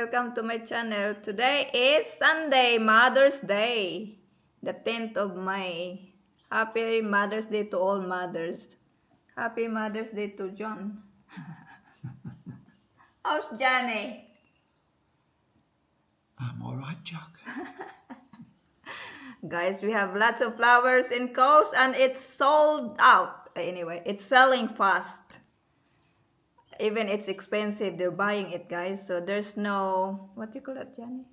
welcome to my channel. Today is Sunday, Mother's Day, the 10th of May. Happy Mother's Day to all mothers. Happy Mother's Day to John. How's Johnny? I'm alright, Chuck. Guys, we have lots of flowers in Coast and it's sold out. Anyway, it's selling fast. Even it's expensive, they're buying it, guys. So there's no, what do you call that, Johnny?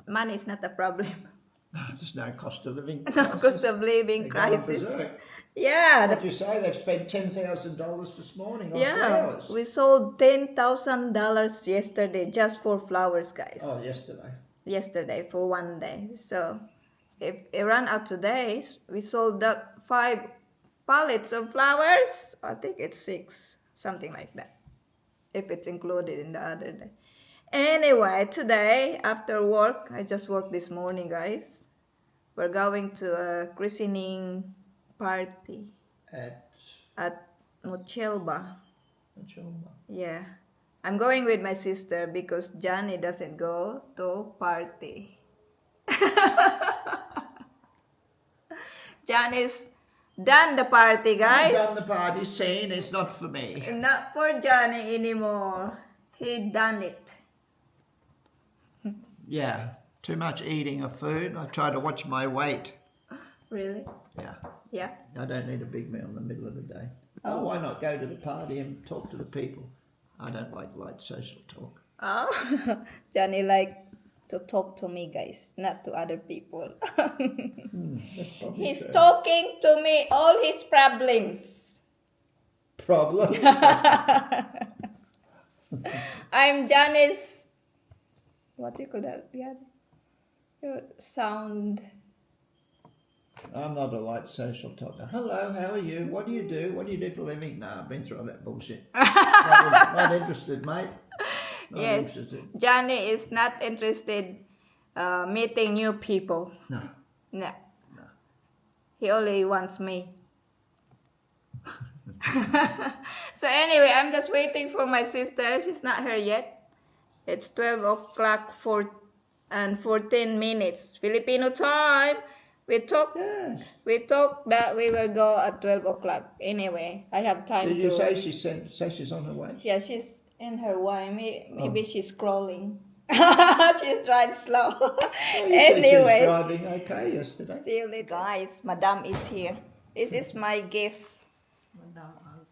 Money is not a problem. No, there's no cost of living No crisis. cost of living They're going crisis. berserk. Yeah, What do you say? They've spent $10,000 this morning on yeah. flowers. We sold $10,000 yesterday just for flowers, guys. Oh, yesterday. Yesterday for one day. So if it ran out today, we sold that 5 pallets of flowers. I think it's 6, something like that, if it's included in the other day. Anyway, today after work, I just worked this morning, guys. We're going to a christening party at Muchelba. Yeah, I'm going with my sister because Johnny doesn't go to party. Johnny's done the party, guys. I've done the party scene. It's not for me. Not for Johnny anymore. He done it. Yeah, too much eating of food. I try to watch my weight. Really? Yeah, Yeah. I don't need a big meal in the middle of the day. Oh, why not go to the party and talk to the people? I don't like light social talk. Oh, Johnny like to talk to me, guys, not to other people. That's probably He's true. talking to me all his problems. Problems? I'm Johnny's, what do you call that? Yeah. Your sound. I'm not a light social talker. Hello, how are you? What do you do? What do you do for a living? No, I've been through all that bullshit. Not interested, mate. Not Yes, interested. Johnny is not interested meeting new people. No. No. He only wants me. So anyway, I'm just waiting for my sister. She's not here yet. It's 12 o'clock and 14 minutes. Filipino time. We talked that we will go at 12 o'clock. Anyway, I have time Did to... you say she's on her way? Yeah, she's in her way. Maybe she's crawling. She drives slow. Oh, you said she was Anyway, driving okay yesterday. see you later. Guys, Madam is here. This is my gift.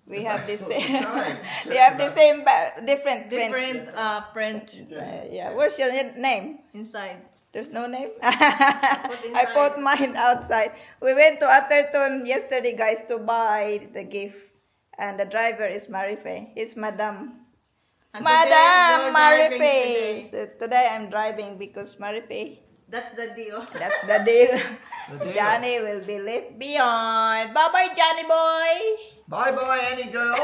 We have the same. We have the same, different print. Print Yeah. Where's your name? inside. There's no name. I put mine outside. We went to Atherton yesterday, guys, to buy the gift, and the driver is Marife. He's Madam. And Madam today, you're driving Marife. So today I'm driving because Marife. That's the deal. That's the deal. The deal. Johnny will be left behind. Bye bye, Johnny boy. Bye-bye, Annie girl.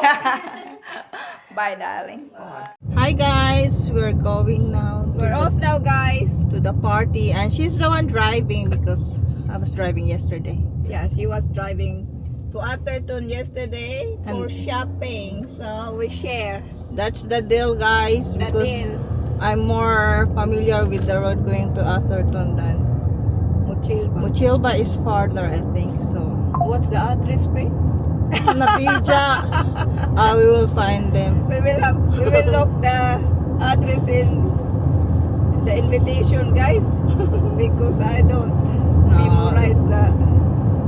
Bye, darling. Bye. Hi guys, we're going now. We're off now, guys. to the party, and she's the one driving because I was driving yesterday. Yeah, she was driving to Atherton yesterday for shopping. So we share. That's the deal, guys. The Because deal. I'm more familiar with the road going to Atherton than Muchilba. Muchilba is farther, I think. So What's the address, babe? Napija, we will find them. We will look the address in the invitation, guys, because I don't memorize the.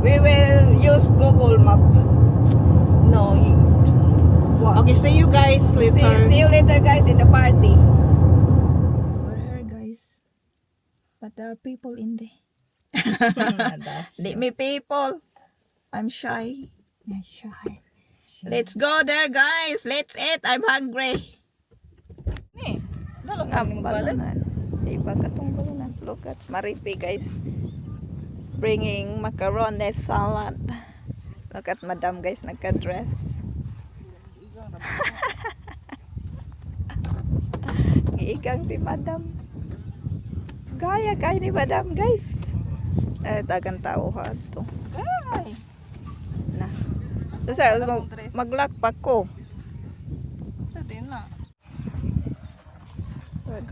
We will use Google Map. No. Wow. Okay, see you guys later. See you later, guys, in the party. We're here, guys, but there are people in there. Let me people. I'm shy. Yeah, shy. Let's go there, guys. Let's eat. I'm hungry. Ang balonan. Di ba katong balonan? Look at Maripi, guys. Bringing macaroni salad. Look at Madam, guys. Nagka-dress. Giigang si Madam. Kaya ni Madam, guys. Tagang tao ha to. Ay. Na. Kasi maglakpak ko.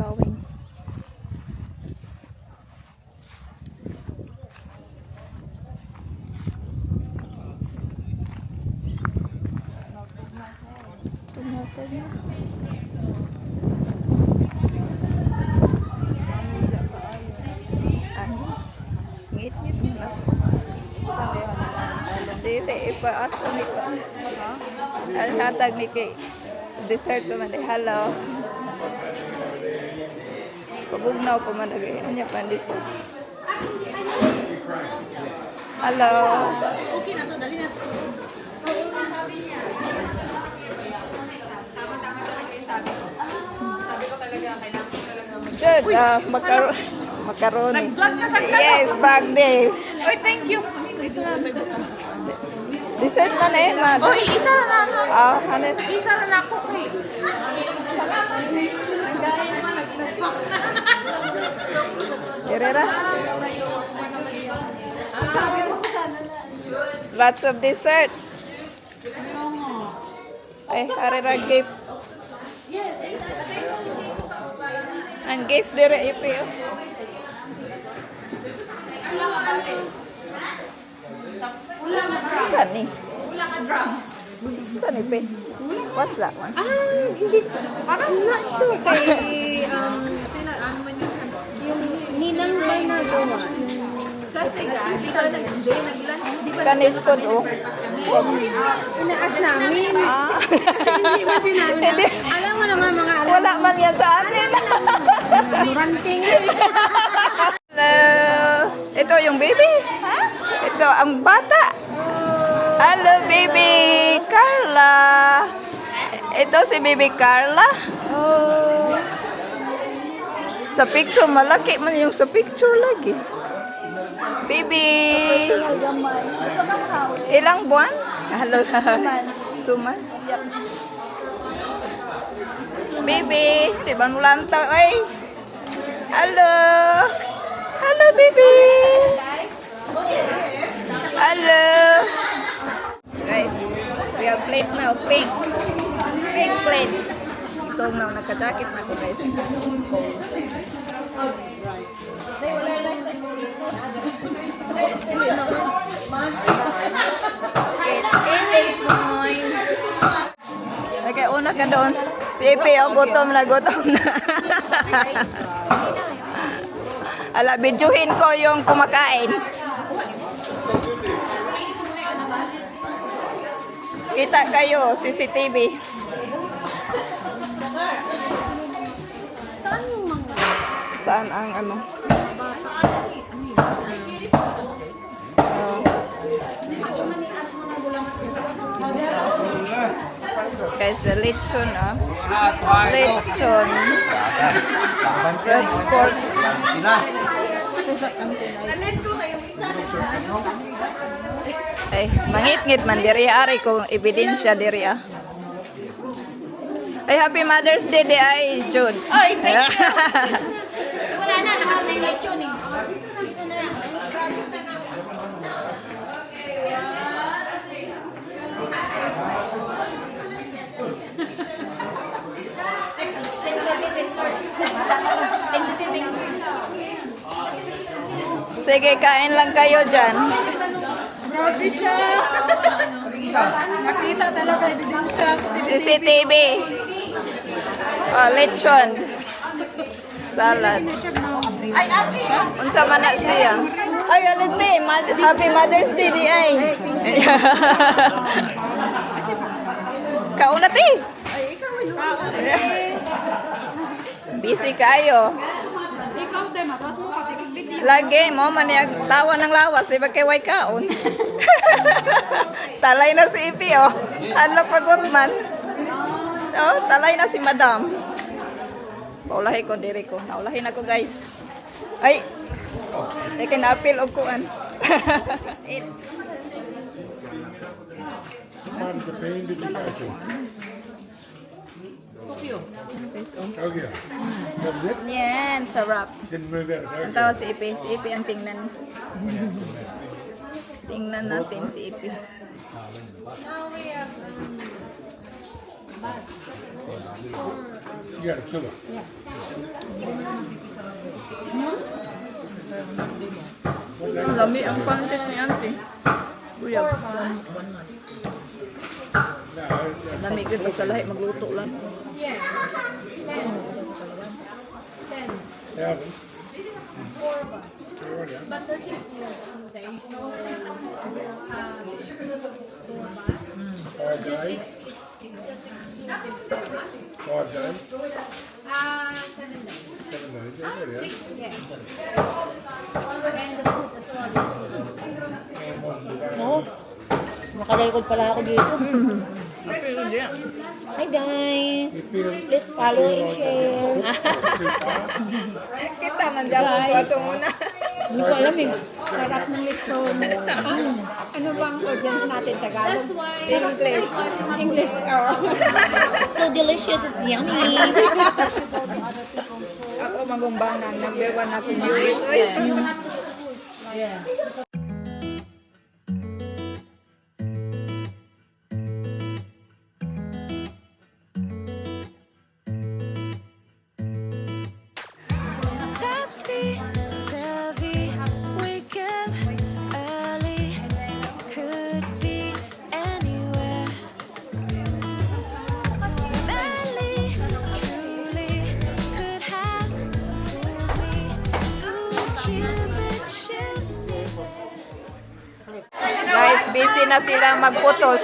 going. Tumatag na. Ngit-ngit na. Dili, ipa ato ni ko. Ang hatag ni kay dessert pa man. Hello. Pabugnaw pa man. Ano pa dessert? Hello. Okay na to, dali na to. Sabi niya. Tama-tama talaga yung sabi ko. Sabi ko talaga, kailangan ko talaga Good. Macaroni. Nag-vlog ka sa Yes, bag day. Oy, thank you. Ito na, ito na. Dessert man eh, man. Oy, isa na ako. Ano? Isa na ako. Oy. Salamat. Ang dahil naman, nag-pack na. Herrera? Sabi mo ko sana na. Lots of dessert. Ay, Herrera gift. Ang gift dire ipi. Saan ni? Saan ipi? What's that one? Hindi. Parang not sure kay, Sino, ano man yun? yung ninang ba na gawa? Kasi hindi ka hindi ba Kanil ko do. Inaas namin. Kasi hindi ba din namin. Alam mo naman mga alam. Wala man yan sa atin. Ranting. Hello. Ito yung baby. Ito ang bata. Hello, baby Carla. Ito si baby Carla. Oh. Sa picture, malaki man yung sa picture lagi. Baby. Ilang buwan? Hello. 2 months. Yep. Baby, di ba ulang taon? Ay. Hello. Hello, baby. Hello. Guys, we have plate now. Pink. Pink plate. Ito na, naka-jacket na ako guys. It's cold. It's eating time. Okay, una ka doon. Si Ipi, oh, gutom na. Ala, bidyuhin ko yung kumakain. Kita kayo, CCTV. Saan ang ano? Guys, the lechon, ah. Lechon. Red sport. Ay, mangit-ngit man diri ari ko ebidensya diri ah. Ay, happy Mother's Day di ay June. Ay, thank you. Wala na, nakapag na yung lechon eh. Sensor ni sensor. Thank you, thank you. Sige, kain lang kayo dyan. Grabe siya. Nakita talaga ebidensya. CCTV. Oh, lechon. Salad. Ay, ate. Unsa man na siya? Ay, aliti. Happy Mother's Day di ay. Kauna ti. Busy kayo. Ikaw, te, mapas mo kasi video. Lagi mo maniyag tawa ng lawas, di ba kay way kaon? Talay na si Ipi, oh. Ano pagot man? Oh, talay na si Madam. Paulahi ko, diri ko. Naulahin ako, guys. Ay! Teka, na-appeal og kuan. That's it. Part of the pain did you go to? Tokyo. That was it? Yan, sarap. Didn't move out of Ang Tokyo. tawa si Ipi. Si Ipi ang tingnan. Tingnan natin si Ipi. You got a killer. Lami ang panties ni auntie. Kuya, lami ka pagkalahi, magluto lang. Yeah. 10. 10. Have 4 ba? yeah. But the thing is, there is no 4 bus. Five It's just guys. it's just exclusive 4 bus. 5 days. 7 days. 7 days. Yeah, 6, yeah. And the food as well. And what's the day? Oh, nakarecord pala ako dito. Hi guys! You feel Please follow and share. too fast? Kita man dyan ang pato muna. Hindi ko alam eh. Sarap ng lechon. Ano bang audience natin Tagalog? That's why English. English. It's so delicious. It's yummy. Ako magumbanan. Number 1 ako viewers. Oy. you have to get the food. Yeah. Topsy-turvy, wake up early, could be anywhere. Madly, truly, could have fooled me. Ooh, Cupid should be there. Guys, busy na sila magputos.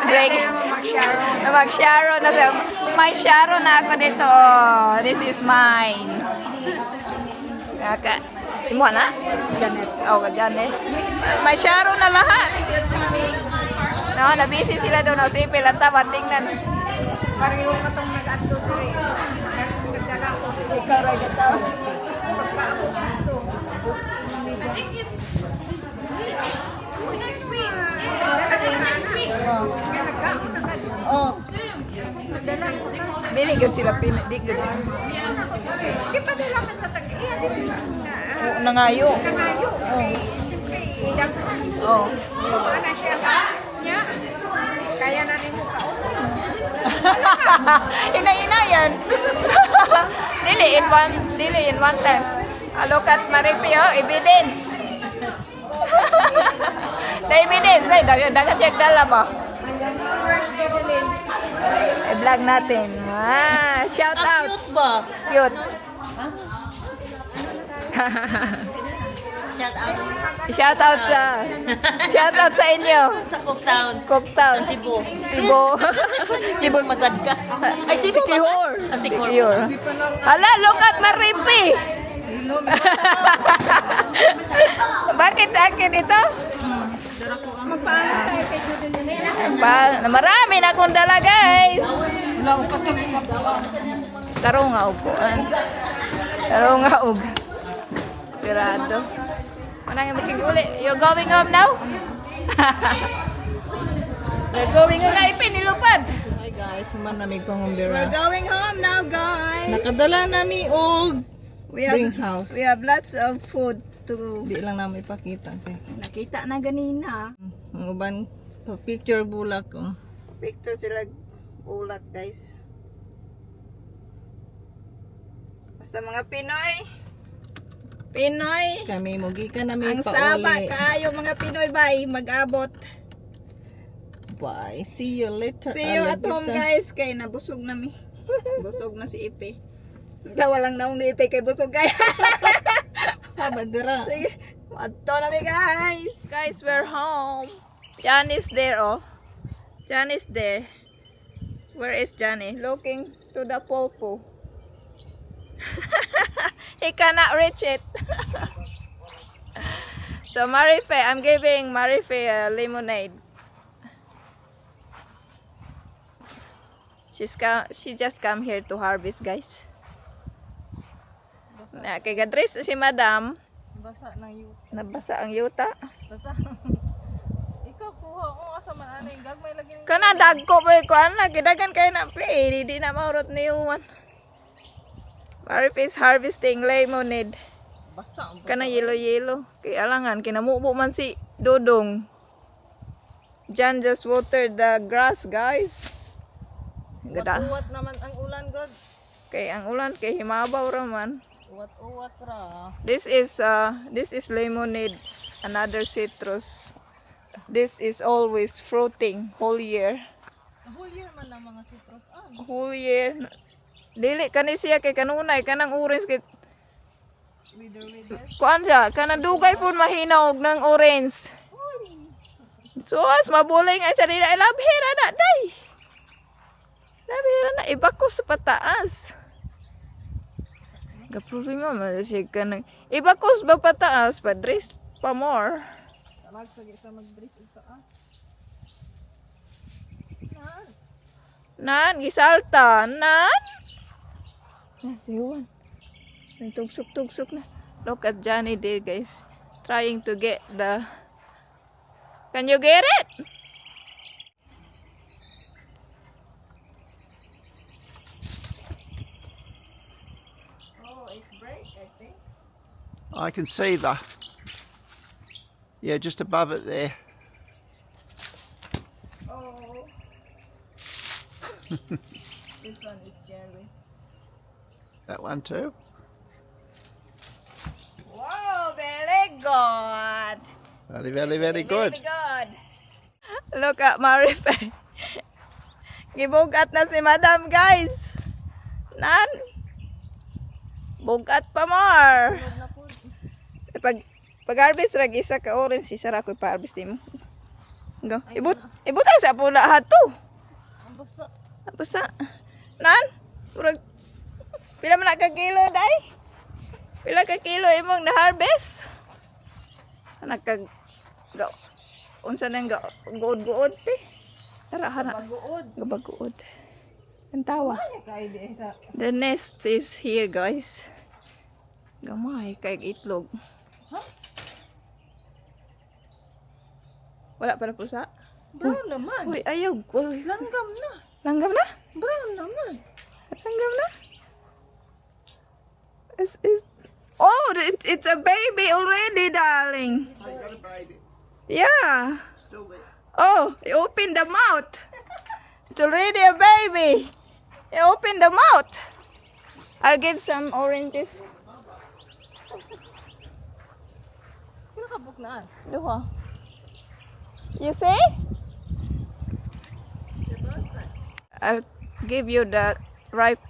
Break. Mag-sharo na sila. May sharo na ako dito. This is mine. Kaka. Imo na? Janet. Oh, Janet. May sharo na lahat. No, na-busy sila doon. Si Pilata, tingnan. Pareho ka itong nag-ato doon. Ikaw rin ito. Oh. Dili gyud sila di gyud. Di pa nila man sa tag-iya dili ba? Nangayo. Nangayo. Oh. Ana siya nya. Kaya na nimo ka. Ina yan. Dili in one time. Look at Maripio, evidence. The evidence, daga check dala ba? I-vlog natin. Shout out. Cute ba? Cute. Shout out. Shout out sa inyo. Sa Cooktown. Cooktown. Sa Cebu. Cebu Masad ka. Ay, Cebu Sikihor. Ah, Sikihor. Sikihor. Hala, look at Maripi. Bakit akin ito? Magpaano tayo kay Judy? Marami na akong dala, guys. Taro nga og kuan. Taro nga og. Sirado. Manang makiguli. You're going home now? We're going home na ipinilupad. Hi guys, naman namin kong umbira. We're going home now, guys. Nakadala namin og We have, Bring house. we have lots of food to... di lang namin ipakita. Okay. Nakita na ganina. Ang uban, picture bulak ko. Picture sila ulat, guys. Basta mga Pinoy. Pinoy. Kami mugi ka namin Ang saba pauli. kaayo mga Pinoy, bye. Mag-abot. Bye. See you later. See you at home, alligator. guys. Kay nabusog na mi. Busog na si Ipe. Dawa lang naong ni Ipe kay busog kay. Sabad dira. Sige. Ato na mi, guys. Guys, we're home. Jan is there, oh. Jan is there. Where is Johnny? Looking to the popo. He cannot reach it. So Marife, I'm giving Marife a lemonade. She just come here to harvest, guys. Na kay gadres si Madam. Basa ng yuta. Nabasa ang yuta. Basa. Ikaw kuha ko asa man anay gagmay lagi ng Kana dagko pa ko ana gidagan kay na pe di na maurot ni Juan. Marife is harvesting lemonade. basa. Kana yellow. Kay alangan kinamubo man si Dodong. Jan just watered the grass, guys. Gada. Uwat naman ang ulan, God. Kay ang ulan kay himabaw raman. Uwat ra. This is lemonade, another citrus. This is always fruiting whole year. Whole year man ang mga citrus. Whole year. Dili kani siya kay kanunay kanang orange kay kuan siya kanang dugay pun mahinog ng orange. So as mabuling ay sa dili labhira na day. Labhira na ibakos sa pataas. Ga problema man siya kanang ibakos ba pataas pa dress pa more. Tarag sa mag-dress ito Nan gisalta nan. Siwan. Tugsok na. Look at Johnny there, guys. Trying to get the... Can you get it? Oh, it break, I think. I can see the. Yeah, just above it there. Oh. This one is Jerry. That one too. Wow, very good. Very good. Very good. Look at Marife. Gibugat na si Madam, guys. Nan. Bugat pa more. Pag harvest rag isa ka orange, isa ra ko pa-harvest mo. Go. Ibut sa pula hato. Ang basa. Nan. Murag pila man ka kilo day? Pila ka kilo imong na-harvest? Nagkag unsa nang guod-guod pe? Tara. Gabaguod. Ang tawa. The nest is here, guys. Gamay kay itlog. Wala pa na pusa? Brown naman. Uy, ayaw. Langgam na. Langgam na? Brown naman. Langgam na? Oh, it's a baby already, darling. I got a baby. Yeah. Still there. Oh, he opened the mouth. It's already a baby. He opened the mouth. I'll give some oranges. Nakabuk na. Duha. You see? I'll give you the ripe.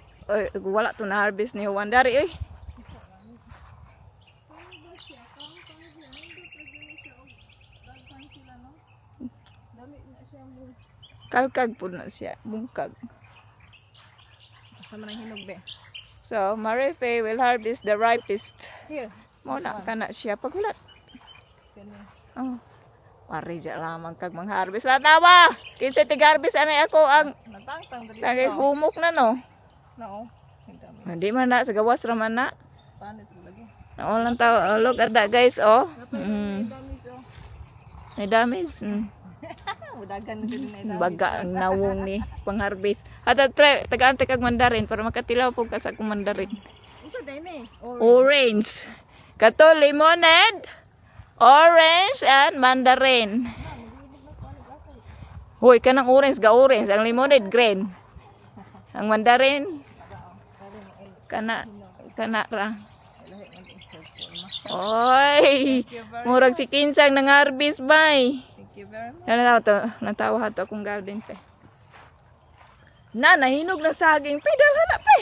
Wala to na harvest ni Juan. Dari eh. Kalkag po na siya. Bungkag. Sama nang hinog be. So, Marife will harvest the ripest. Here. Muna ka na siya paghulat. Oh. Marija lamang kag mang-harvest. Latawa! Kinsa tig-harvest anay ako ang Natangtang dali. tagay humok na no. No. Hindi man na sa gawas raman na. Panit lagi. Walang tao. Look at that, guys, oh. May damage. Udagan na din na Baga ang nawong ni pang-harvest. At try taga-ante kag mandarin para makatilaw po ka sa akong mandarin. Usa day ni. Orange. Kato lemonade, orange and mandarin. Hoy, kanang orange ga orange, ang lemonade green. Ang mandarin kana ra. Oy, murag si Kinsang nang harvest bay. Thank you very much. Natawa to akong garden pe. Na nahinog na saging pe, dalhan na pe.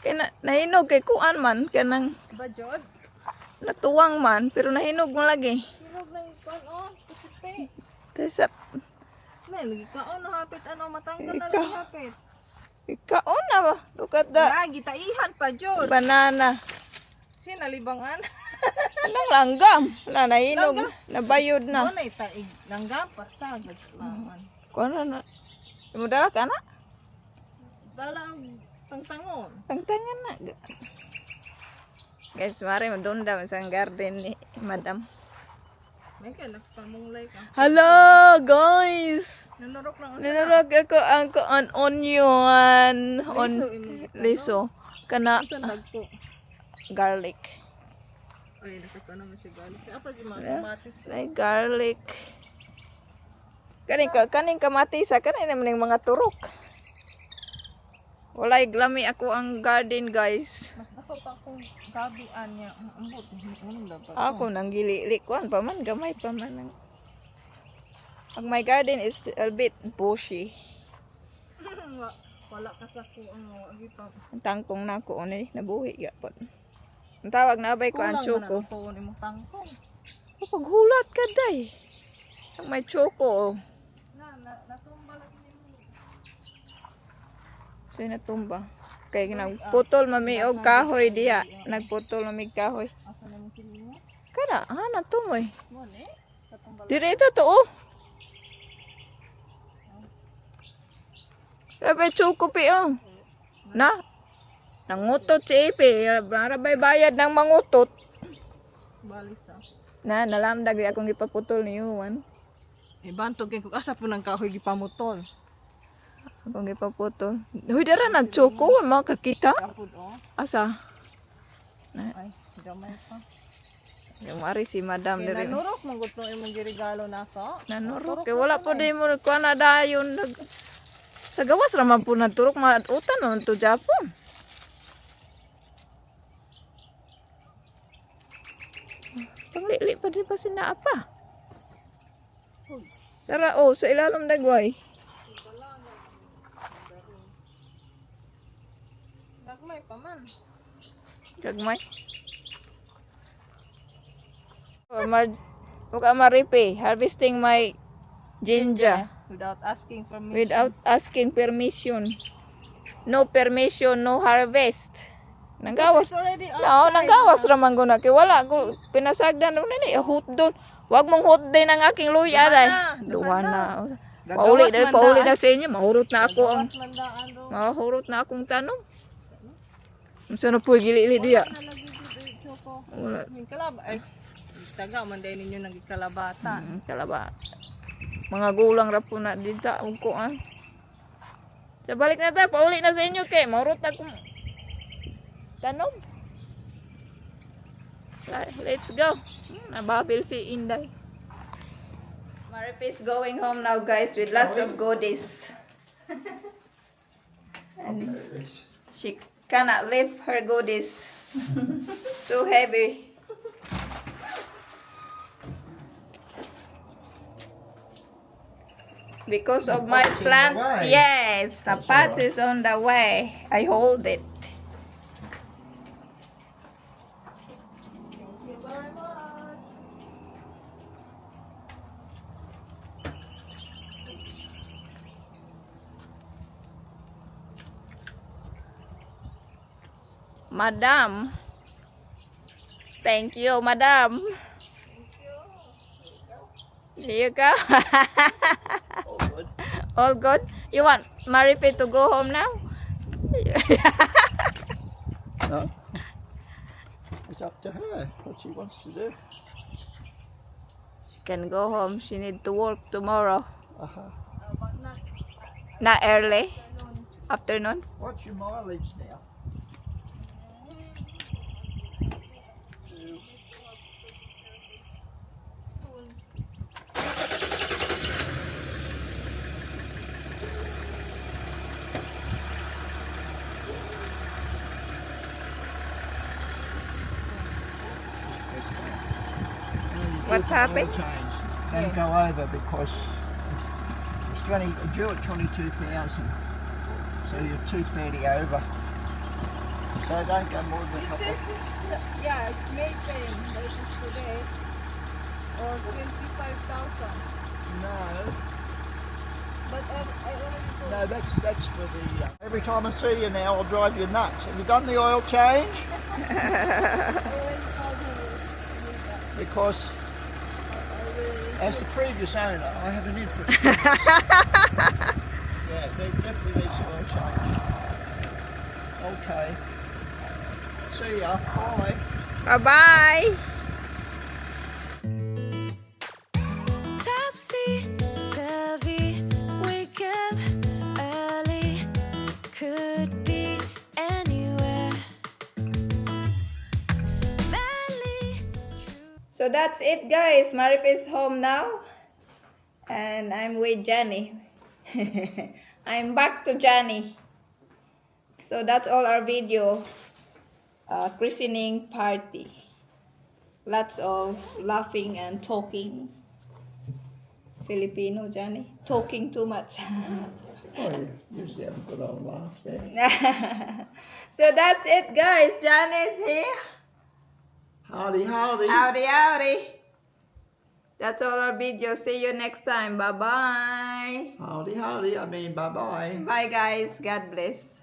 Kaya nahinog kay kuan man kanang Bajod. natuwang man pero nahinog mo lagi. Hinog na yung kon oh. Kasipe. Tesap May lagi kaon na hapit ano matanggal na lang hapit. ikaon na ba? Look at the Lagi taihan pa jud. banana. Sinalibangan. Anong langgam? Wala nahinog. Nabayod na. Ano taig langgam pa sa laman. Kuan na. Imudala ka na? Dala ang tangtangon. Tangtangan na. Guys, mari madunda sa garden ni Madam. May kailan pamulay ka. Hello, guys. Nanurok lang Ninarag ako ang onion. Liso. Kana sa nagpo. garlic. Ay nakita naman si Gali. Apa di mga kamatis. Like garlic. Kaning kamatisa, kaning naman yung mga turok. Walay glami ako ang garden, guys. Mas dako pa akong gabian niya. Ambot, unong dapat. Ako nang gili-likuan pa man, gamay pa man. Ang my garden is a bit bushy. Wala ka sa ko ang agi pa. Ang tangkong na ko ni nabuhi gapon. Ang tawag na abay ko ang choco. Ko ni mong tangkong. Paghulat ka day. Ang may choco. Natumba lagi ni mo. So natumba. Kay nagputol mami og kahoy diya. Nagputol mami kahoy. Asa na mo sini mo? Kana, natumoy. Mo ni. Tatumba. Dire ito to oh. Rabay choco pi oh. Na. Nangutot si Ipi. Rabay bayad ng mangutot. Balisa. Na, nalamdag di akong ipaputol ni Juan. Ibantog kay ko asa po nang kahoy gipamutol. Akong ipaputol. Huy, dara na choco. Mga kakita. Kapod oh. Asa? Ay, gamay pa. Yung mari si madam Kaya diri. nanurok mong gusto imong giregalo nako. Nanurok. Kaya wala po di mo kuha na dayon. Sa gawas raman po naturok. Mautan naman to Japon. Panglili pa di pa sinaapa. Tara, oh, sa ilalim dagway. Dagmay pa man. Gagmay. Huwag maripi. Harvesting my ginger. Without asking permission. Without asking permission. No permission, no harvest. Nanggawas. It's already No, nanggawas raman ko na. Kaya wala ko. Pinasagdan rin na. Hut doon. Huwag mong hut din ang aking luya. Duha na. Pauli na sa inyo. Mahurot na ako ang mandaan ro. mahurot na akong tanong. Saan na po gili-ili diya? Choco. Wala. Min kalab ay taga man day ninyo nang gikalabata. Kalaba. Mga gulang ra po na dito. Huwag ko ah. Sa balik na tayo. Pauli na sa inyo kay. Mahurot na akong tanong. Let's go. Nababil si Inday. Maripis going home now, guys, with lots of goodies. And she cannot lift her goodies. Too heavy. Because of my pot's in the plant. way. Yes, the That's pot alright. is on the way. I hold it. Madam. Thank you, madam. Here you go. All good. All good. You want Marife to go home now? No. It's up to her what she wants to do. She can go home. She need to work tomorrow. Uh-huh. Not early. Afternoon. What's your mileage now? What's happened? Don't go over because it's due at 22,000, so you're 230 over. So don't go more than a couple. Yeah, it's May paying. This is today. Or 25,000. No, But I already told no, that's for the. Every time I see you now, I'll drive you nuts. Have you done the oil change? Because as the previous owner, I have an interest. Yeah, there definitely needs an oil change. Okay. See ya. Bye. Bye-bye. Topsy-turvy, wake up early, could be anywhere. Valley, So that's it, guys. Marife is home now. And I'm with Jenny. I'm back to Jenny. So that's all our video. Christening party. Lots of laughing and talking. Filipino, Jenny. Talking too much. Oh, you usually have a good old laugh there. So that's it, guys. Jenny's here. Howdy, howdy. Howdy, howdy. That's all our video. See you next time. Bye-bye. Howdy, howdy. I mean, bye-bye. Bye, guys. God bless.